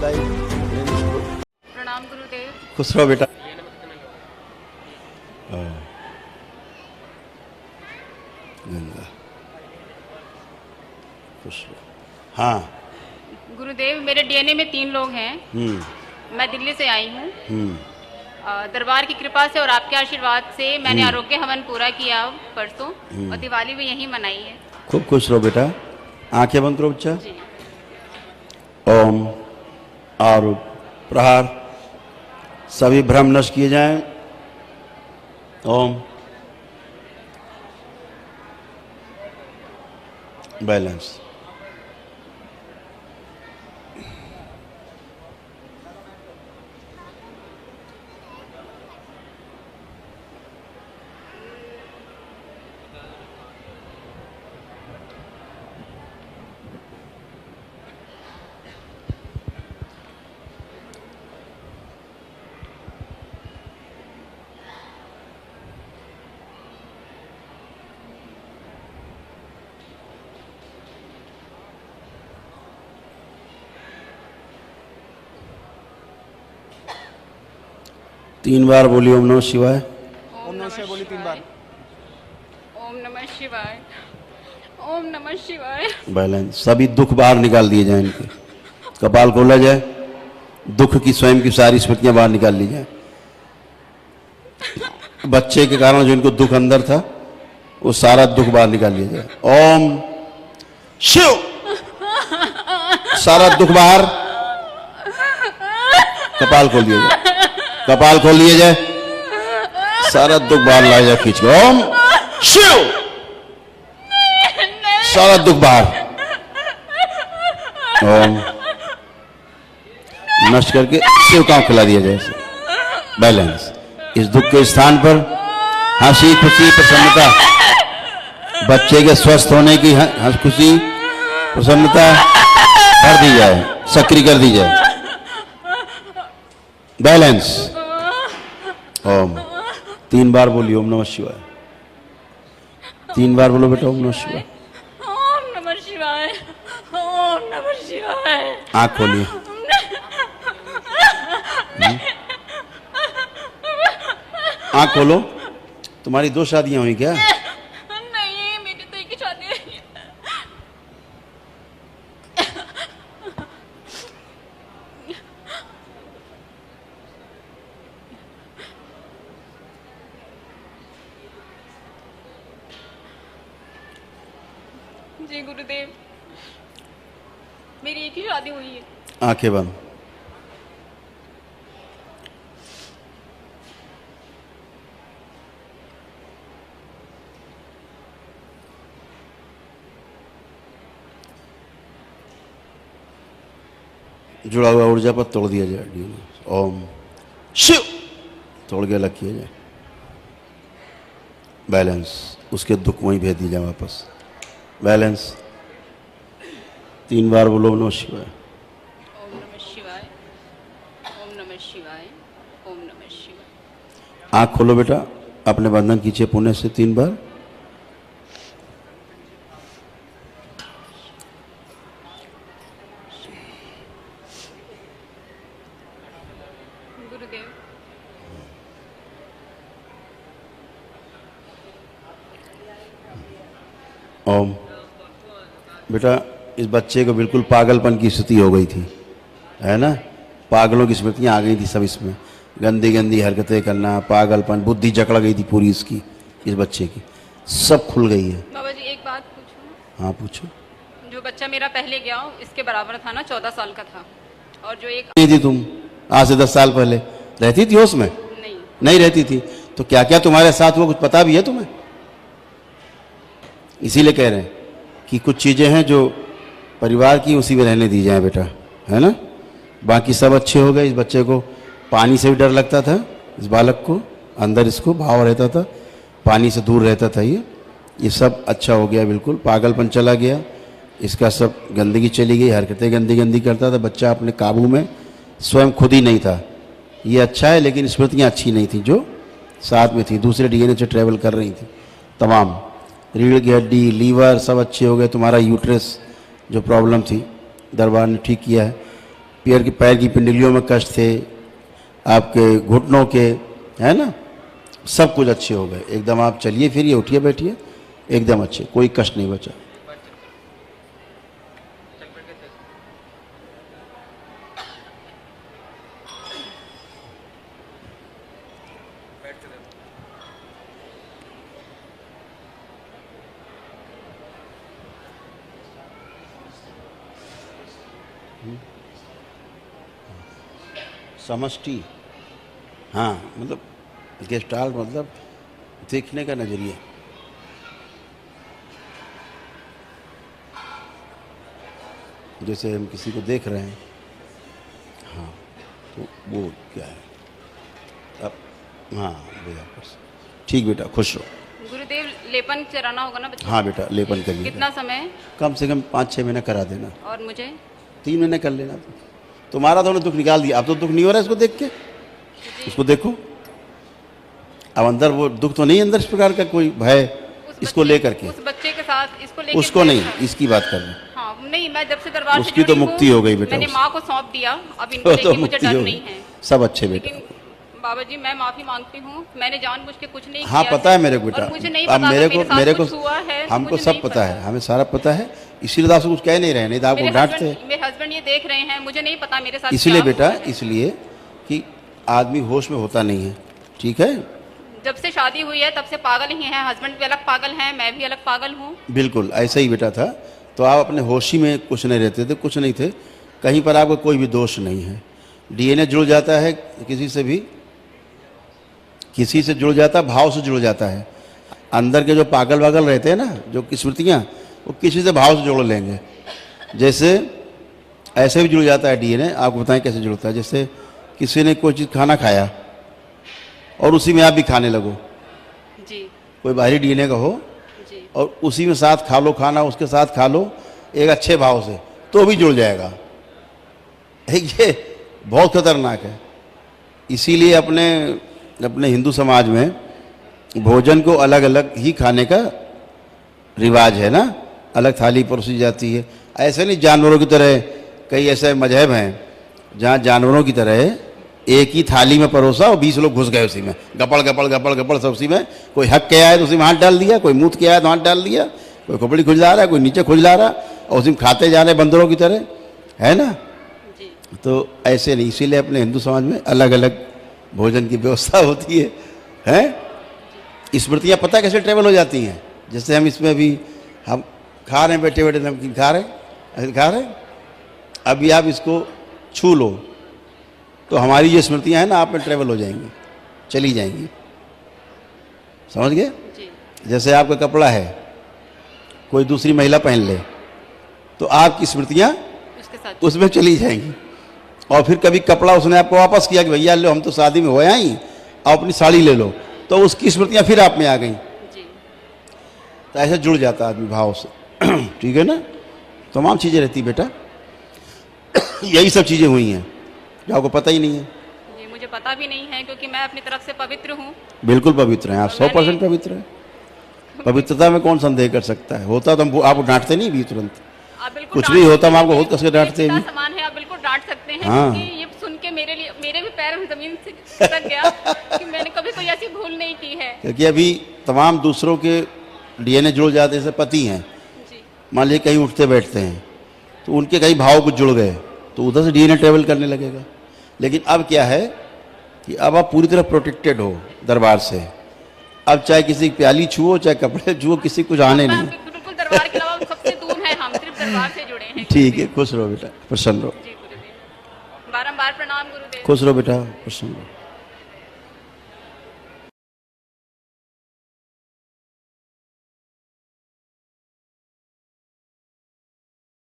प्रणाम गुरुदेव। खुश रहो बेटा। गंगा खुश रहो। हाँ गुरुदेव, मेरे डीएनए में 3 लोग हैं। मैं दिल्ली से आई हूँ। दरबार की कृपा से और आपके आशीर्वाद से मैंने आरोग्य हवन पूरा किया परसों, और दिवाली भी यहीं मनाई है। खूब खुश रहो बेटा। आंखें बंद करो बच्चा। जी। ओम आरूप प्रहार सभी भ्रम नष्ट किए जाएं। ओम बैलेंस। तीन बार बोलिए ओम नमः शिवाय। ओम नमः शिवाय बोली 3 बार। ओम नमः शिवाय। ओम नमः शिवाय। बैलेंस। सभी दुख बाहर निकाल दिए जाए। इनके कपाल खोला जाए। दुख की स्वयं की सारी स्मृतियां बाहर निकाल ली जाए। बच्चे के कारण जो इनको दुख अंदर था वो सारा दुख बाहर निकाल लिया जाए। ओम शिव। सारा दुख बाहर। कपाल खोल दिया जाए। कपाल खोल लिए जाए। सारा दुख बाहर लाया जाए खींच के। ओम शिव। सारा दुख बाहर। ओम नष्ट करके शिव काम खिला दिया जाए। बैलेंस। इस दुख के स्थान पर हंसी खुशी प्रसन्नता, बच्चे के स्वस्थ होने की हंस खुशी प्रसन्नता कर दी जाए, सक्रिय कर दी जाए। बैलेंस। ओम 3 बार बोलिए ओम नमः शिवाय। 3 बार बोलो बेटा ओम नमः शिवाय। ओम नमः शिवाय। ओम नमः शिवाय। आँख खोलिए। आँख खोलो। तुम्हारी 2 शादियां हुई क्या? नहीं, मेरी तो एक ही शादी हुई है। जी गुरुदेव, मेरी एक ही शादी हुई है। आंखें बंद। जुड़ा हुआ ऊर्जा पर तोड़ दिया जाए। ओम शिव। तोड़ के अलग किया जाए। बैलेंस। उसके दुख वहीं भेज दिया जाए वापस। बैलेंस। 3 बार बोलो ओम नमः शिवाय। ओम नमः शिवाय। ओम नमः शिवाय। ओम नमः शिवाय। आँख खोलो बेटा। अपने बंधन खींचे पुण्य से 3 बार। गुरुदेव, ओम। बेटा इस बच्चे को बिल्कुल पागलपन की स्थिति हो गई थी, है ना? पागलों की स्मृतियाँ आ गई थी सब इसमें। गंदी गंदी हरकतें करना, पागलपन, बुद्धि जकड़ गई थी पूरी इसकी, इस बच्चे की। सब खुल गई है। बाबा जी एक बात पूछूं? हाँ पूछो। जो बच्चा मेरा पहले गया इसके बराबर था ना, 14 साल का था, और जो एक नहीं थी तुम आज से 10 साल पहले? रहती थी उसमें? नहीं। नहीं रहती थी। तो क्या क्या तुम्हारे साथ हुआ कुछ पता भी है तुम्हें? इसीलिए कह रहे हैं कि कुछ चीज़ें हैं जो परिवार की उसी में रहने दी जाए बेटा, है ना? बाकी सब अच्छे हो गए। इस बच्चे को पानी से भी डर लगता था। इस बालक को अंदर इसको भाव रहता था, पानी से दूर रहता था। ये सब अच्छा हो गया। बिल्कुल पागलपन चला गया इसका। सब गंदगी चली गई। हरकतें गंदी गंदी करता था बच्चा, अपने काबू में स्वयं खुद ही नहीं था। ये अच्छा है, लेकिन स्मृतियाँ अच्छी नहीं थी जो साथ में थी, दूसरे डीएनए से ट्रेवल कर रही थी तमाम। रीढ़ की हड्डी, लीवर सब अच्छे हो गए। तुम्हारा यूट्रस जो प्रॉब्लम थी दरबार ने ठीक किया है। पैर की पिंडलियों में कष्ट थे, आपके घुटनों के, है ना, सब कुछ अच्छे हो गए एकदम। आप चलिए फिरिए, उठिए बैठिए, एकदम अच्छे, कोई कष्ट नहीं बचा। समष्टि, हाँ, मतलब गेस्टाल्ट मतलब देखने का नजरिया। जैसे हम किसी को देख रहे हैं, हाँ, तो वो क्या है अब, हाँ भैया, ठीक बेटा, खुश रहो। गुरुदेव, लेपन चढ़ाना होगा ना बच्चों? हाँ बेटा, लेपन करिए। कितना समय? कम से कम 5-6 महीना करा देना। और मुझे 3 महीने कर लेना। तुम्हारा तो दुख निकाल दिया, अब तो दुख नहीं हो रहा है इसको देख के। इसको देखो, अब अंदर वो दुख तो नहीं, अंदर इस प्रकार का कोई भय इसको लेकर के, उस बच्चे के साथ इसको लेकर, उसको नहीं, इसकी बात कर रहे। हाँ, नहीं, मैं जब से दरबार से उसकी तो जुड़ी मुक्ति हूँ, हो गई बेटा, मैंने माँ को सौंप दिया, अब इनको तो लेके मुझे मुक्ति डर हो नहीं गई। है। सब अच्छे बेटा। लेकिन बाबा जी, मैं माफी मांगती हूँ, मैंने जानबूझ के कुछ नहीं हाँ किया। पता है मेरे को बेटा, और मुझे नहीं अब पता मेरे को कुछ हुआ है, तो हमको मुझे सब नहीं पता है, हमें सारा पता है, इसीलिए तो आपसे कुछ कह नहीं रहे, नहीं तो आपको डांटते। मेरे हस्बैंड ये देख रहे हैं, मुझे नहीं पता मेरे साथ इसलिए क्या बेटा, हुआ है। इसलिए कि आदमी होश में होता नहीं है, ठीक है। जब से शादी हुई है तब से पागल ही है, हस्बैंड भी अलग पागल हैं, मैं भी अलग पागल हूँ। बिल्कुल ऐसा ही बेटा था। तो आप अपने होशी में कुछ नहीं रहते थे, कुछ नहीं थे, कहीं पर आपका कोई भी दोष नहीं है। डीएनए जुड़ जाता है किसी से भी, किसी से जुड़ जाता है, भाव से जुड़ जाता है। अंदर के जो पागल वागल रहते हैं ना, जो स्मृतियाँ, वो किसी से भाव से जोड़ लेंगे। जैसे ऐसे भी जुड़ जाता है डीएनए, आपको बताएं कैसे जुड़ता है। जैसे किसी ने कोई चीज़ खाना खाया और उसी में आप भी खाने लगो, जी कोई बाहरी डीएनए का हो, जी, और उसी में साथ खा लो खाना, उसके साथ खा लो एक अच्छे भाव से, तो भी जुड़ जाएगा। ये बहुत खतरनाक है। इसीलिए अपने हिंदू समाज में भोजन को अलग अलग ही खाने का रिवाज है ना, अलग थाली परोसी जाती है। ऐसे नहीं जानवरों की तरह, कई ऐसे मजहब हैं जहाँ जानवरों की तरह एक ही थाली में परोसा और 20 लोग घुस गए उसी में, गपड़ गपड़ गपड़ गपड़ सब उसी में। कोई हक के आया तो उसी में हाथ डाल दिया, कोई मूत के आया तो हाथ डाल दिया, कोई खोपड़ी खुजला रहा है, कोई नीचे खुजला रहा, और उसी में खाते जा रहे बंदरों की तरह, है ना। जी। तो ऐसे नहीं, इसीलिए अपने हिंदू समाज में अलग अलग भोजन की व्यवस्था होती है। स्मृतियाँ पता कैसे ट्रेवल हो जाती हैं। जैसे हम इसमें अभी हम खा रहे हैं, बैठे बैठे नमकीन खा रहे हैं, अभी आप इसको छू लो तो हमारी जो स्मृतियाँ हैं ना आप में ट्रेवल हो जाएंगी, चली जाएंगी, समझ गए। जी। जैसे आपका कपड़ा है, कोई दूसरी महिला पहन ले तो आपकी स्मृतियाँ उसके साथ उसमें चली जाएंगी। और फिर कभी कपड़ा उसने आपको वापस किया कि भैया लो, हम तो शादी में हो आई, आप अपनी साड़ी ले लो, तो उसकी स्मृतियाँ फिर आप में आ गई। जी। तो ऐसे जुड़ जाता आदमी भाव से। ठीक है ना, तमाम चीज़ें रहती बेटा। यही सब चीज़ें हुई हैं जो आपको पता ही नहीं है। जी, मुझे पता भी नहीं है, क्योंकि मैं अपनी तरफ से पवित्र हूँ। बिल्कुल पवित्र हैं आप, 100% पवित्र हैं। पवित्रता में कौन संदेह कर सकता है। होता तो हम आपको डांटते नहीं भी तुरंत, आप बिल्कुल कुछ भी होता हम आपको बहुत कस के डांटते हैं। भी। समान है, आप बिल्कुल डांट सकते हैं। हाँ। क्योंकि ये सुन के मेरे भी पैर जमीन से खिसक गया कि मैंने कभी कोई ऐसी भूल नहीं की है। क्योंकि अभी तमाम दूसरों के डीएनए जुड़ जाते, जैसे पति हैं, जी। मान लीजिए कहीं उठते बैठते हैं तो उनके कई भाव कुछ जुड़ गए तो उधर से डीएनए ट्रेवल करने लगेगा। लेकिन अब क्या है कि अब आप पूरी तरह प्रोटेक्टेड हो दरबार से। अब चाहे किसी की प्याली छुओ, चाहे कपड़े छुओ, किसी कुछ आने नहीं। बिल्कुल दरबार के अलावा सबसे दूर है, हम सिर्फ दरबार से जुड़े हैं। ठीक है, खुश रहो बेटा, प्रसन्न रहो। जी गुरुदेव, बारंबार प्रणाम गुरुदेव। खुश रहो बेटा, प्रसन्न रहो।